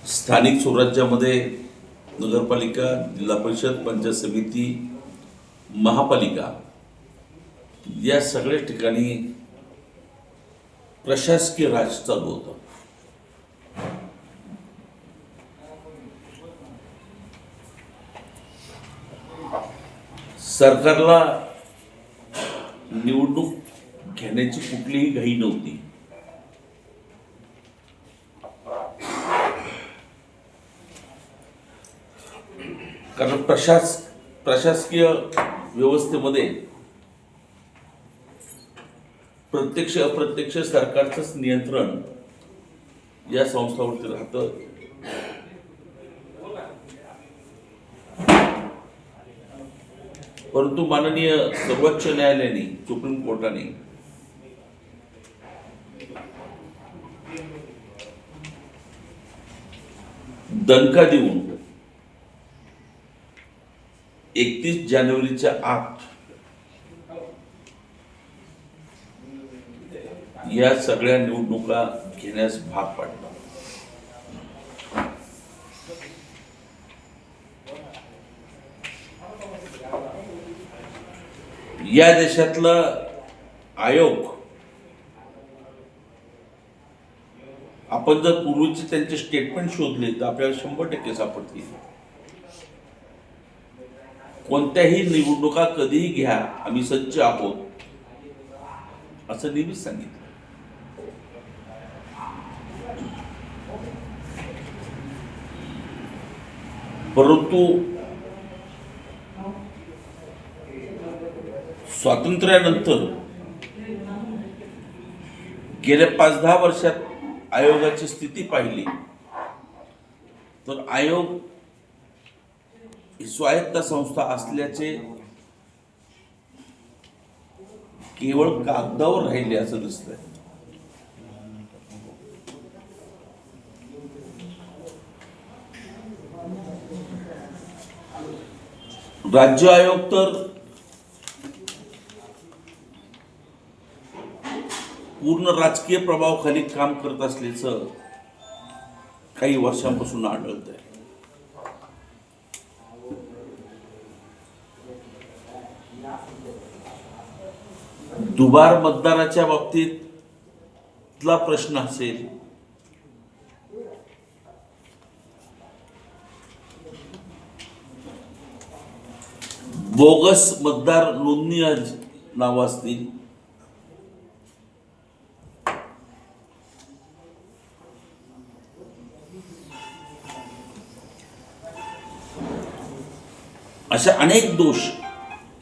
स्थानिक स्वराज्यामध्ये नगरपालिका, जिल्हा परिषद, पंचायत समिती, महापालिका या सगळ्या ठिकाणी प्रशासकीय राज चालू होतं. सरकारला निवडणूक घेण्याची कुठलीही घाई नव्हती. कारण प्रशासकीय व्यवस्थेमध्ये प्रत्यक्ष अप्रत्यक्ष सरकारचंच नियंत्रण या संस्थांवरती राहतं. परंतु माननीय सर्वोच्च न्यायालयाने, सुप्रीम कोर्टाने दणका देऊन 31 जानेवारीच्या आत या सगळ्या निवडणुका घेण्यास भाग पाडला. या देशातला आयोग आपण जर पूर्वीचे त्यांचे स्टेटमेंट शोधले तर आपल्याला 100% सापडतील. कोणत्याही निवडणुका कधीही घ्या, आम्ही सज्ज आहोत असं नेहमीच सांगितलं. परंतु स्वातंत्र्यानंतर गेल्या 5-10 वर्षात आयोगाची स्थिती पाहिली तर आयोग ही स्वायत्त संस्था असल्याचे केवळ कागदावर राहिले असं दिसतंय. राज्य आयोग तर पूर्ण राजकीय प्रभावाखाली काम करत असल्याचं काही वर्षांपासून आढळतंय. दुबार मतदाराच्या बाबतीतला प्रश्न असेल, बोगस मतदार नोंदणी नावं असतील, अशा अनेक दोष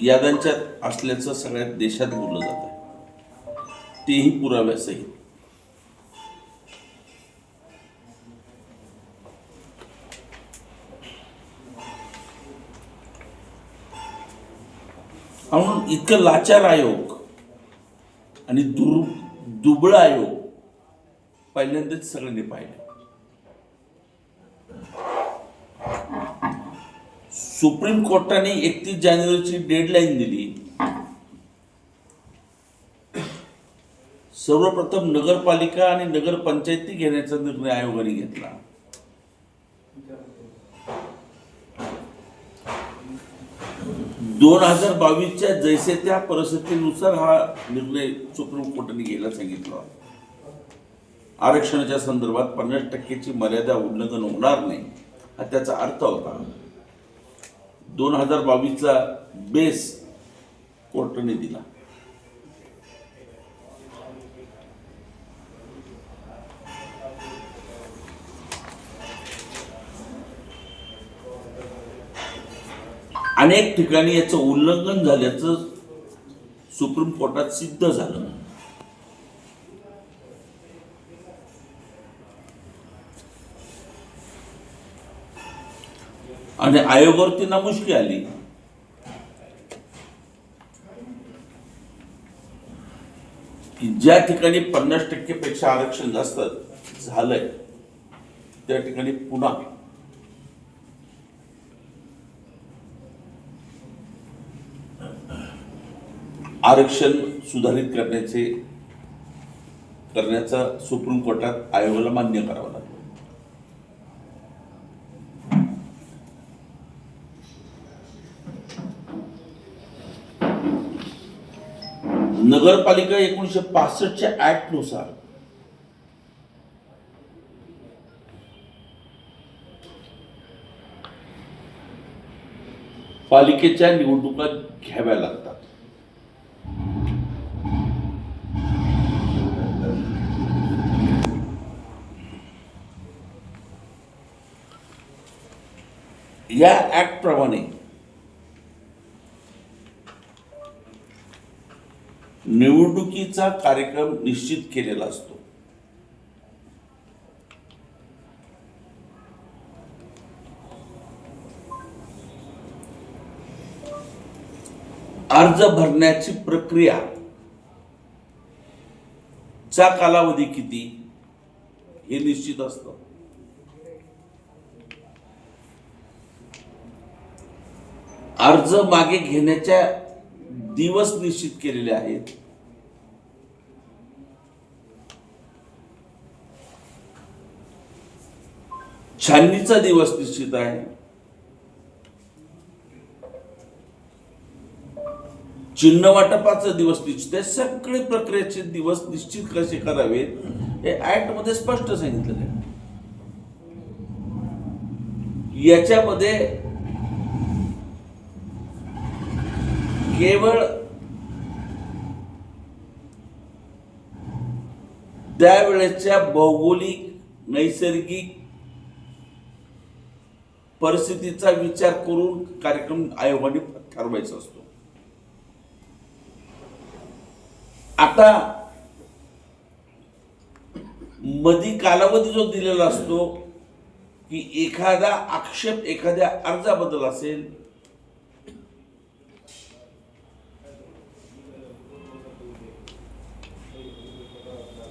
याद्यांच्यात असल्याचं सगळ्या देशात बोललं जात आहे, तेही पुराव्यासहित. म्हणून इतकं लाचार आयोग आणि दुबळा आयोग पहिल्यांदाच सगळ्यांनी पाहिलं. सुप्रीम कोर्टाने 31 जानेवारीची डेडलाईन दिली. सर्वप्रथम नगरपालिका आणि नगरपंचायती घेण्याचा निर्णय आयोगाने घेतला. दोन 2022च्या जैसे त्या परिस्थितीनुसार हा निर्णय सुप्रीम कोर्टाने घ्यायला सांगितला. आरक्षणाच्या संदर्भात 50%ची मर्यादा उल्लंघन होणार नाही हा त्याचा अर्थ होता. 2022चा बेस कोर्टाने दिला. अनेक ठिकाणी याचं उल्लंघन झाल्याचं सुप्रीम कोर्टात सिद्ध झालं. आणि आयोगावरती नामुष्की आली. की ज्या ठिकाणी 50% पेक्षा आरक्षण जास्त झालंय त्या ठिकाणी पुन्हा आरक्षण सुधारित करण्याचा सुप्रीम कोर्टात आयोगाला मान्य करावं लागलं. नगरपालिका 1965च्या ऍक्ट नुसार पालिकेच्या निवडणुका घ्याव्या लागतात. या ऍक्ट प्रमाणे निवडणुकीचा कार्यक्रम निश्चित केलेला असतो. अर्ज भरण्याची प्रक्रिया चा कालावधी किती हे निश्चित असतं. अर्ज मागे घेण्याच्या दिवस निश्चित केलेले आहेत. छाननीचा दिवस निश्चित आहे. चिन्ह वाटपाचा दिवस निश्चित आहे. सगळे प्रक्रियेचे दिवस निश्चित कसे करावेत हे ऍक्ट मध्ये स्पष्ट सांगितलेलं आहे. याच्यामध्ये केवळ त्यावेळेच्या भौगोलिक नैसर्गिक परिस्थितीचा विचार करून कार्यक्रम आयोगाने ठरवायचा असतो. आता मधी कालावधी जो दिलेला असतो की एखादा आक्षेप एखाद्या अर्जाबद्दल असेल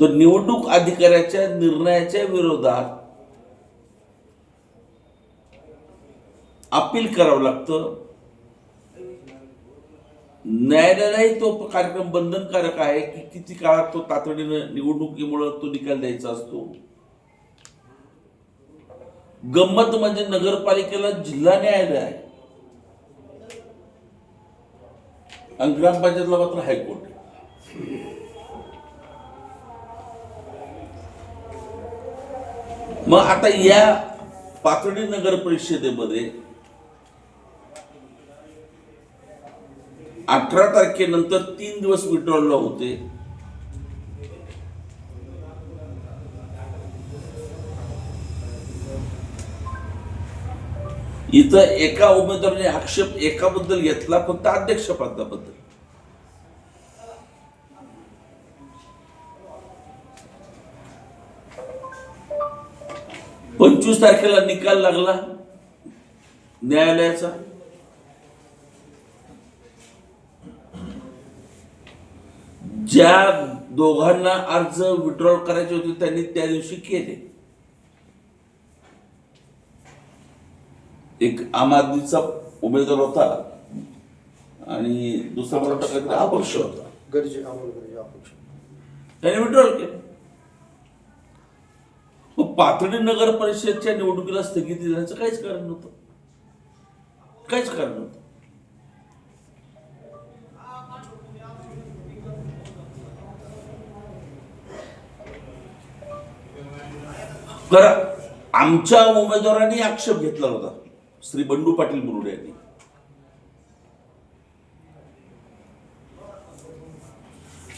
तर निवडणूक अधिकाऱ्याच्या निर्णयाच्या विरोधात अपील करावं लागतं. न्यायालयालाही तो कार्यक्रम बंधनकारक आहे की किती काळात तो तातडीनं निवडणुकीमुळे तो निकाल द्यायचा असतो. गंमत म्हणजे नगरपालिकेला जिल्हा न्यायालय आहे आणि ग्रामपंचायतला मात्र हायकोर्ट आहे. मग आता या पाथर्डी नगर परिषदेमध्ये 18 तारखेनंतर 3 दिवस विड्रॉलला होते. इथं एका उमेदवाराने आक्षेप एकाबद्दल घेतला, फक्त अध्यक्षपदाबद्दल. पंचवीस तारखेला निकाल लागला न्यायालयाचा. ज्या दोघांना अर्ज विड्रॉल करायचे होते त्यांनी त्या दिवशी केले. एक आम आदमीचा उमेदवार होता आणि दुसरा मला वाटतं अपक्ष होता. त्याने विड्रॉल केलं. पाथर्डी नगर परिषदच्या निवडणुकीला स्थगिती देण्याचं काहीच कारण नव्हतं. काहीच कारण नव्हतं. तर आमच्या उमेदवारांनी आक्षेप घेतला होता, श्री बंडू पाटील मुरुडे यांनी.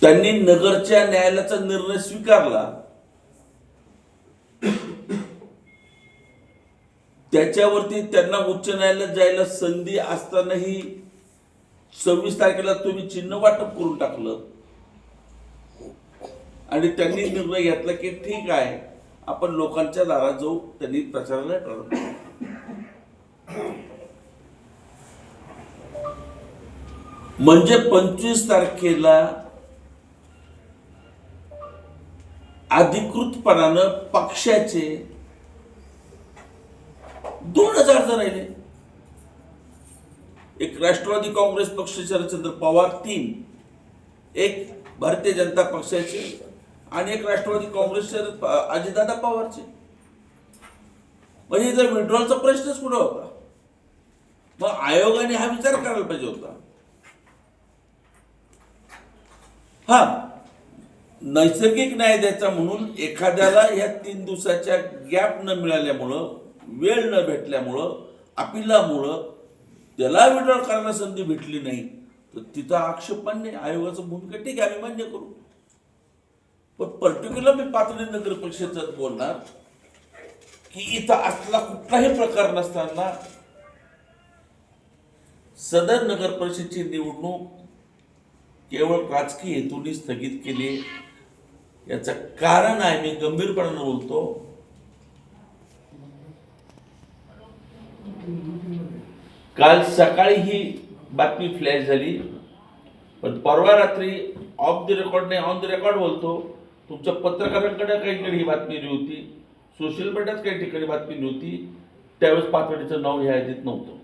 त्यांनी नगरच्या न्यायालयाचा निर्णय स्वीकारला. त्याच्यावरती त्यांना उच्च न्यायालयात जायला संधी असतानाही 26 तारखेला तुम्ही चिन्ह वाटप करून टाकलं आणि त्यांनी निर्णय घेतला की ठीक आहे आपण लोकांच्या दारात जाऊ. त्यांनी प्रचाराला ठरवलं. म्हणजे 25 तारखेला अधिकृतपणानं पक्षाचे 2000 जण राहिले. एक राष्ट्रवादी काँग्रेस पक्ष शरदचंद्र पवार 3, एक भारतीय जनता पक्षाचे आणि एक राष्ट्रवादी काँग्रेस अजितदादा पवारचे. म्हणजे जर विड्रॉलचा प्रश्नच कुठं होता. मग आयोगाने हा विचार करायला पाहिजे होता. हा, नैसर्गिक न्याय द्यायचा म्हणून एखाद्याला या 3 दिवसाच्या गॅप न मिळाल्यामुळं, वेळ न भेटल्यामुळं, अपिलामुळं त्याला विड्रॉल करायला संधी भेटली नाही, तर तिथं आक्षेप मान्य, आयोगाचं भूमिका ठीक आहे, आम्ही मान्य करू. पण पर्टिक्युलर मी पाथर्डी नगर परिषदेत बोलणार की इथं असला कुठलाही प्रकार नसताना सदर नगर परिषदेची निवडणूक केवळ राजकीय हेतूने स्थगित केली. याचं कारण आहे, मी गंभीरपणाने बोलतो, काल सकाळी ही बातमी फ्लॅश झाली, पण परवा रात्री ऑफ द रेकॉर्ड नाही, ऑन द रेकॉर्ड बोलतो, तुमच्या पत्रकारांकडे काही ठिकाणी ही बातमी आली होती, सोशल मीडियात काही ठिकाणी बातमी नव्हती, त्यावेळेस पाथर्डीचं नाव ह्या यादीत नव्हतं.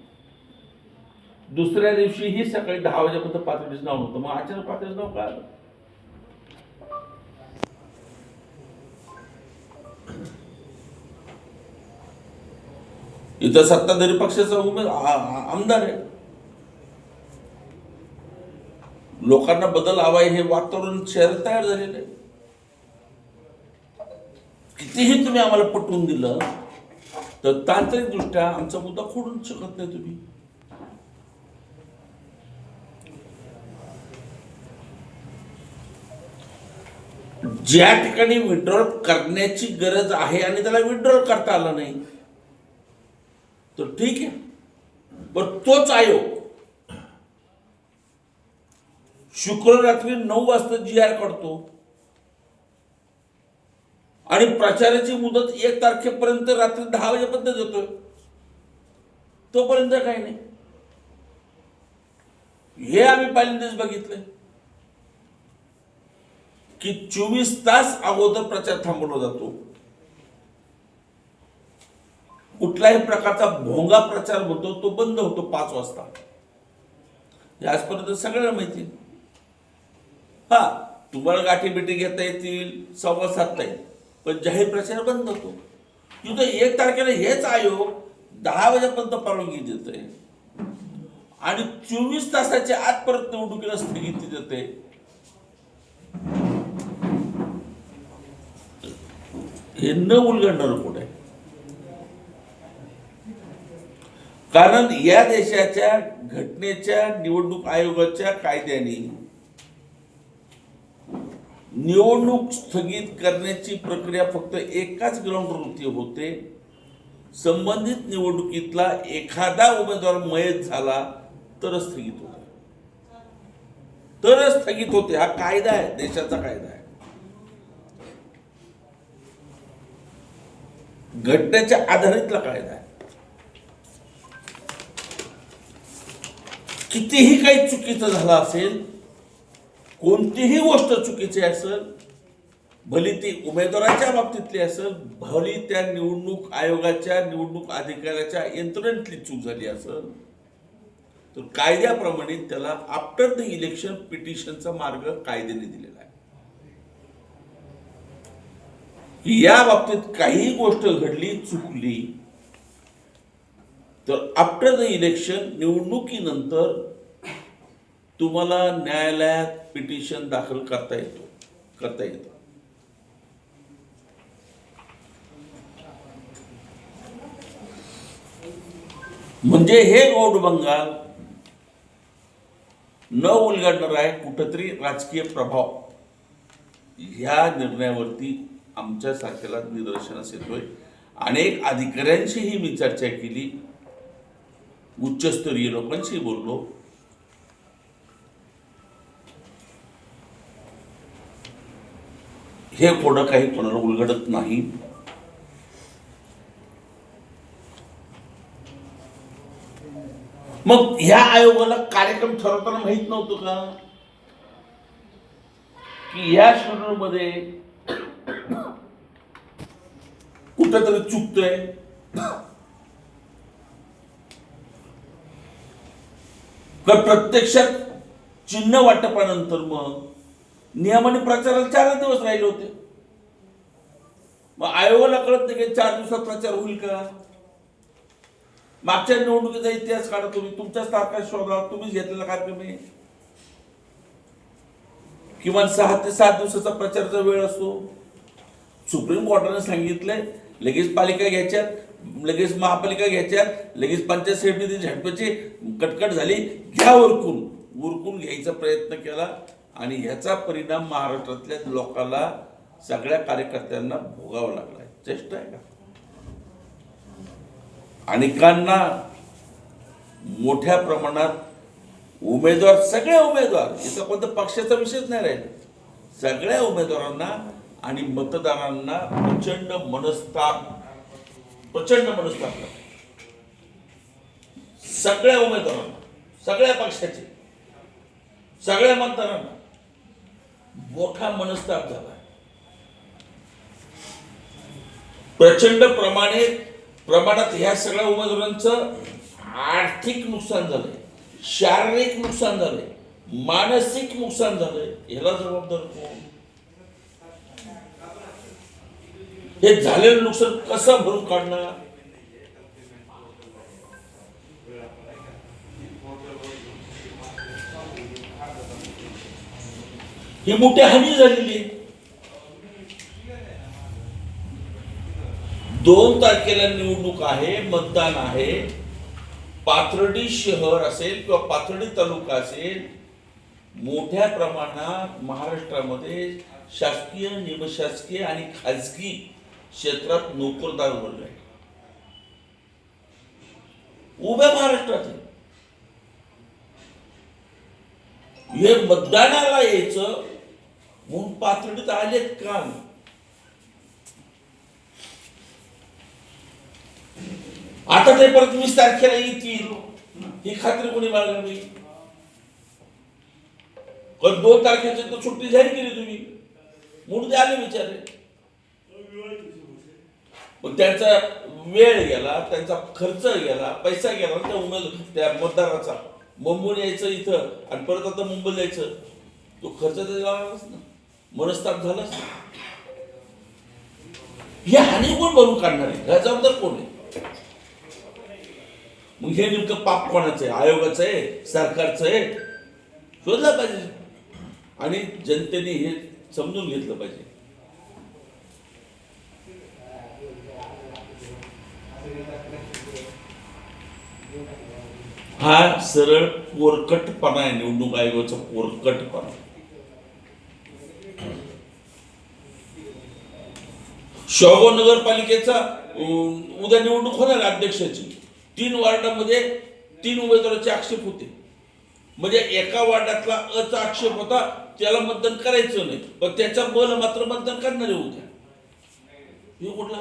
दुसऱ्या दिवशी ही सकाळी 10 वाजेपर्यंत पाथर्डीचं नाव नव्हतं, मग अचानक पाथर्डीचं नाव काय आलं? इथं सत्ताधारी पक्षाचा आमदार आहे, लोकांना बदल हवाय हे वातावरण शहरात तयार झालेलं आहे. कितीही तुम्ही आम्हाला पटवून दिलं तर तांत्रिकदृष्ट्या आमचा मुद्दा खोडून शकत नाही तुम्ही. ज्या ठिकाणी विड्रॉल करण्याची गरज आहे आणि त्याला विड्रॉल करता आलं नाही तर ठीक आहे, पण तोच आयोग शुक्रवार रात्री 9 वाजता GR काढतो आणि प्रचाराची मुदत 1 तारखेपर्यंत रात्री 10 वाजेपर्यंत देतोय, तोपर्यंत काही नाही. हे आम्ही पहिल्यांदाच बघितलंय की 24 तास अगोदर प्रचार थांबवला जातो. कुठल्याही प्रकारचा भोंगा प्रचार होतो तो बंद होतो 5 वाजता. आजपर्यंत सगळ्यांना माहिती. हा, तुम्हाला गाठी बिठी घेता येतील, संवाद साधता येईल, पण जाहीर प्रचार बंद होतो. तिथं 1 तारखेला हेच आयोग 10 वाजेपर्यंत परवानगी देतोय आणि 24 तासाच्या आत परत निवडणुकीला स्थगिती देते. हे न उलगडणारं कोण आहे? कारण या देशाच्या घटनेच्या, निवडणूक आयोगाच्या कायद्याने निवडणूक स्थगित करण्याची प्रक्रिया फक्त एकाच ग्राउंडवरती होते, संबंधित निवडणुकीतला एखादा उमेदवार मयत झाला तरच स्थगित होते, तरच स्थगित होते. हा कायदा आहे, देशाचा कायदा आहे. घटनेच्या आधारितला कायदा आहे. कितीही काही चुकीचं झालं असेल, कोणतीही गोष्ट चुकीची असेल, भली ती उमेदवाराच्या बाबतीतली असेल, भली त्या निवडणूक आयोगाच्या, निवडणूक अधिकाऱ्याच्या यंत्रणेतली चूक झाली असेल, तर कायद्याप्रमाणे त्याला आफ्टर द इलेक्शन पिटिशनचा मार्ग कायद्याने दिलेला आहे. या बाबतीत काही गोष्ट घडली, चुकली, तर आफ्टर द इलेक्शन, निवडणुकीनंतर तुम्हाला न्यायालयात पिटिशन दाखल करता येतं. म्हणजे हे गोड बंगाल न उलगडणार आहे. कुठंतरी राजकीय प्रभाव ह्या निर्णयावरती आमच्या सारख्याला निदर्शनास येतोय. अनेक अधिकाऱ्यांशीही मी चर्चा केली, उच्चस्तरीय लोकांशी बोललो. हे कोणं काही कोणाला उलगडत नाही. मग ह्या आयोगाला कार्यक्रम ठरवताना माहित नव्हतं का की या शेड्यूलमध्ये कुठेतरी चुकतंय? तर प्रत्यक्षात चिन्ह वाटपानंतर मग नियमाने प्रचाराला 4 दिवस राहिले होते. मग आयोगाला कळत नाही की 4 दिवसात प्रचार होईल का? मागच्या निवडणुकीचा इतिहास काढा तुम्ही, तुमच्याच तारखा शोधा, तुम्हीच घेतलेला कार्यक्रम आहे. किमान 6 ते 7 दिवसाचा प्रचाराचा वेळ असतो. सुप्रीम कोर्टाने सांगितलंय लगेच पालिका घ्यायच्यात, लगेच महापालिका घ्यायच्यात, लगेच पंचायत समिती झटपची कटकट झाली, घ्या उरकून घ्यायचा प्रयत्न केला आणि ह्याचा परिणाम महाराष्ट्रातल्या लोकांना, सगळ्या कार्यकर्त्यांना भोगावा लागलाय. चेष्टा आहे का? अनेकांना मोठ्या प्रमाणात उमेदवार, सगळे उमेदवार, इथं कोणता पक्षाचा विषयच नाही राहिला, सगळ्या उमेदवारांना आणि मतदारांना प्रचंड मनस्ताप लागला. सगळ्या उमेदवारांना, सगळ्या पक्षाचे, सगळ्या मतदारांना मोठा मनस्ताप झाला. प्रचंड प्रमाणात ह्या सगळ्या उमेदवारांचं आर्थिक नुकसान झालंय, शारीरिक नुकसान झालंय, मानसिक नुकसान झालंय. ह्याला जबाबदार कोण? हे झालेलं नुकसान कसं भरून काढणार? ही मोठी हानी झालेली आहे. 2 तारखेला निवडणूक आहे, मतदान आहे. पाथर्डी शहर असेल किंवा पाथर्डी तालुका असेल, मोठ्या प्रमाणात महाराष्ट्रामध्ये शासकीय, निमशासकीय आणि खाजगी क्षेत्रात नोकरदार वर्ग आहे. उभ्या महाराष्ट्रात हे मतदानाला यायचं म्हणून पाथर्डीत आलेत का? आता ते परत 20 तारखेला येतील ही खात्री कोणी बाळगली? पण 2 तारखेची तर सुट्टी जाहीर केली तुम्ही, म्हणून ते आले बिचारे. पण त्यांचा वेळ गेला, त्यांचा खर्च गेला, पैसा गेला, त्या मतदाराचा. मुंबईला यायचं इथं आणि परत आता मुंबईला यायचं, तो खर्च तर लागलाच ना, मनस्ताप झालाच ना. ही हानी कोण भरून काढणार आहे? ह्या जबाबदार कोण आहे? मग हे नेमकं पाप कोणाचं आहे? आयोगाचं आहे, सरकारचं आहे? शोधलं पाहिजे आणि जनतेने हे समजून घेतलं पाहिजे. हा सरळ पोरकटपणा आहे, निवडणूक आयोगाचा पोरकटपणा. शेवगाव नगरपालिकेचा उद्या निवडणूक होणार अध्यक्षाची. 3 वार्डामध्ये 3 उमेदवारांचे आक्षेप होते. म्हणजे एका वार्डातला अचा आक्षेप होता, त्याला मतदान करायचं नाही, पण त्याच्या बल मात्र मतदान करणारे होते. हे कुठला?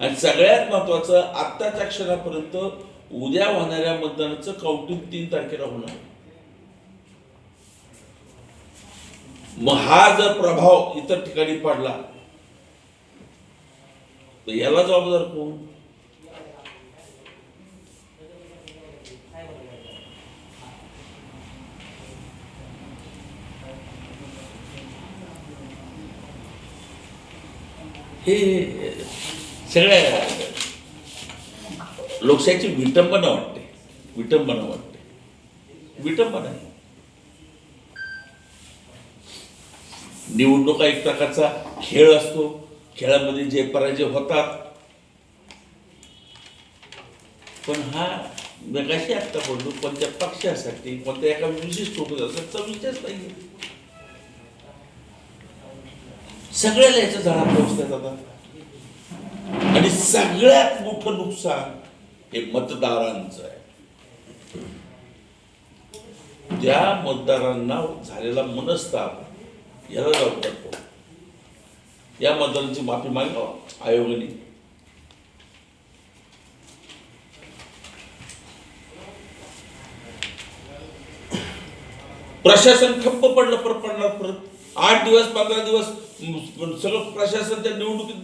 आणि सगळ्यात महत्वाचं, आत्ताच्या क्षणापर्यंत उद्या होणाऱ्या मतदानाचं काउंटिंग 3 तारखेला होणार. मग हा जर प्रभाव इतर ठिकाणी पडला तर याला जबाबदार कोण? हे सगळ्या लोकशाहीची विटंबना वाटते. विटंबना आहे. निवडणुका एक प्रकारचा खेळ असतो, खेळामध्ये जे पराजय होतात. पण हा कशी आता बोललो, कोणत्या पक्षासाठी, कोणत्या एका विशिष्ट उपयोगाचा विषयच नाही. सगळ्याला याच्या झाडा पोहोचतात आता. आणि सगळ्यात मोठं नुकसान हे मतदारांचं आहे. त्या मतदारांना झालेला मनस्ताप याला जबाबदार कोण? या मतदारांची माफी मागावा आयोगाने. प्रशासन ठप्प पडलं, परत 8 दिवस 15 दिवस सगळं प्रशासन त्या निवडणुकीत,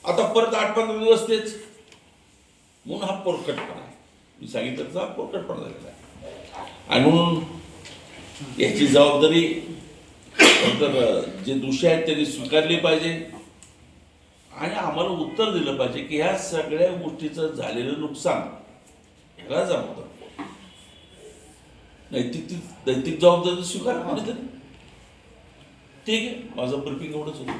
आता परत 8-15 दिवस तेच. म्हणून हा पोरकटपणा आहे. मी सांगितलं तर हा पोरकटपणा झालेला आहे. आणि म्हणून याची जबाबदारी तर जे दोषी आहेत त्यांनी स्वीकारली पाहिजे आणि आम्हाला उत्तर दिलं पाहिजे की ह्या सगळ्या गोष्टीचं झालेलं नुकसान ह्याला जबाबदार. नैतिक जबाबदारी स्वीकार कोणीतरी. ठीक आहे, माझं ब्रिफिंग एवढंच होतं.